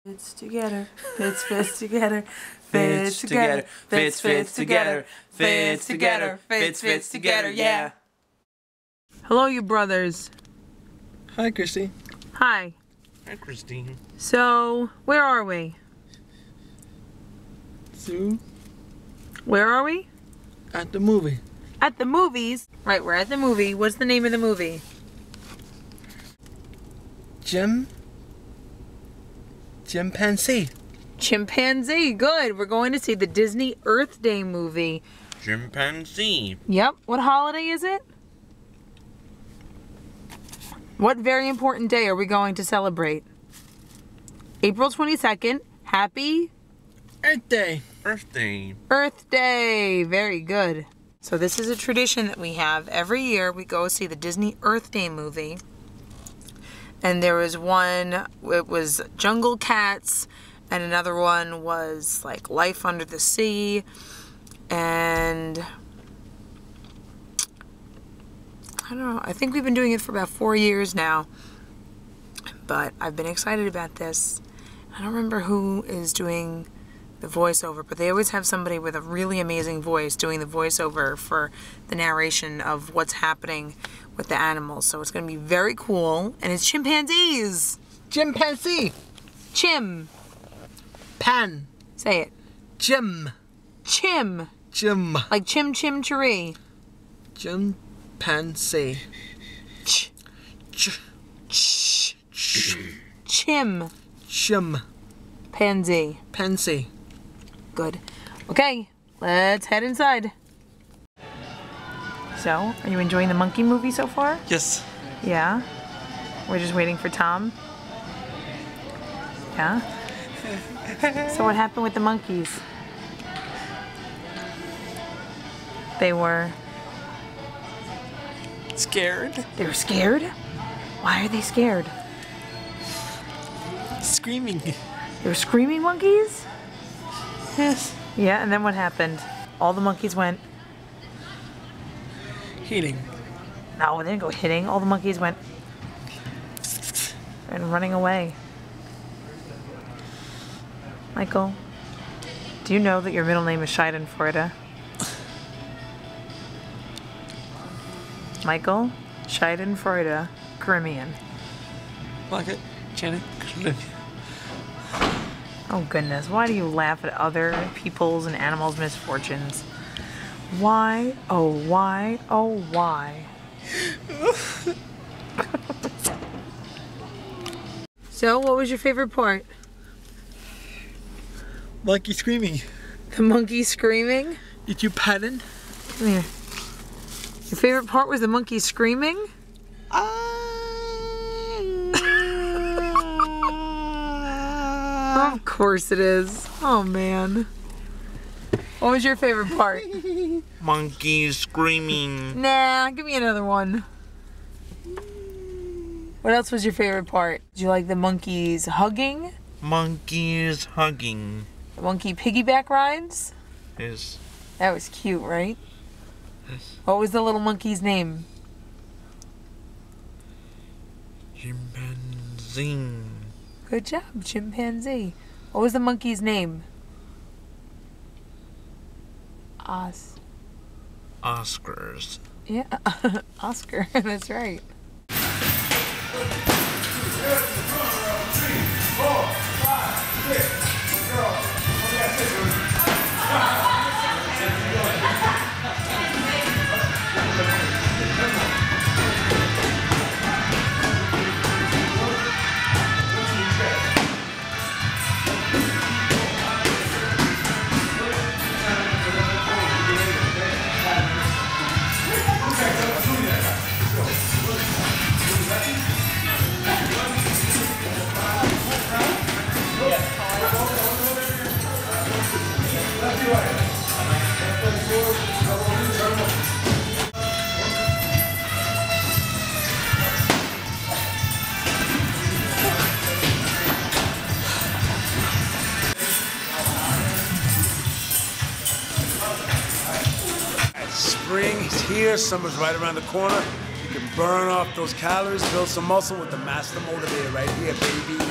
Fits together, fits together, fits together, fits together, fits together, fits together, yeah. Hello, you brothers. Hi, Christy. Hi. Hi, Christine. So, where are we? Zoo. Where are we? At the movie. At the movies. Right, we're at the movie. What's the name of the movie? Chimpanzee. Chimpanzee. Good. We're going to see the Disney Earth Day movie. Chimpanzee. Yep. What holiday is it? What very important day are we going to celebrate? April 22nd. Happy Earth Day. Earth Day. Earth Day. Very good. So this is a tradition that we have. Every year we go see the Disney Earth Day movie. And there was one, it was Jungle Cats, and another one was like Life Under the Sea, and I don't know, I think we've been doing it for about 4 years now, but I've been excited about this. I don't remember who is doing the voiceover, but they always have somebody with a really amazing voice doing the voiceover for the narration of what's happening with the animals. So it's going to be very cool. And it's chimpanzees. Chimpanzee. Chim. Pan. Say it. Chim. Chim. Chim. Like chim chim cheree. Chimpanzee. Ch. Ch. Ch. Ch. Chim. Chim. Pansy. Pansy. Good. Okay, let's head inside. So, are you enjoying the monkey movie so far? Yes. Yeah? We're just waiting for Tom? Yeah? So what happened with the monkeys? They were... Scared. They were scared? Why are they scared? Screaming. They were screaming monkeys? Yes. Yeah, and then what happened? All the monkeys went... Hitting. No, they didn't go hitting. All the monkeys went... and running away. Michael, do you know that your middle name is Schadenfreude? Michael, Schadenfreude, Caribbean. Like it, Janet. Oh goodness, why do you laugh at other people's and animals' misfortunes? Why, oh why, oh why? So, what was your favorite part? Monkey screaming. The monkey screaming? Did you pat it? Come here. Your favorite part was the monkey screaming? Of course it is. Oh man. What was your favorite part? Monkeys screaming. Nah, give me another one. What else was your favorite part? Did you like the monkeys hugging? Monkeys hugging. The monkey piggyback rides? Yes. That was cute, right? Yes. What was the little monkey's name? Chimpanzee. Good job, chimpanzee. What was the monkey's name? Oscars. Yeah, Oscar, that's right. Spring is here, summer's right around the corner. You can burn off those calories, build some muscle with the Master Motivator right here, baby.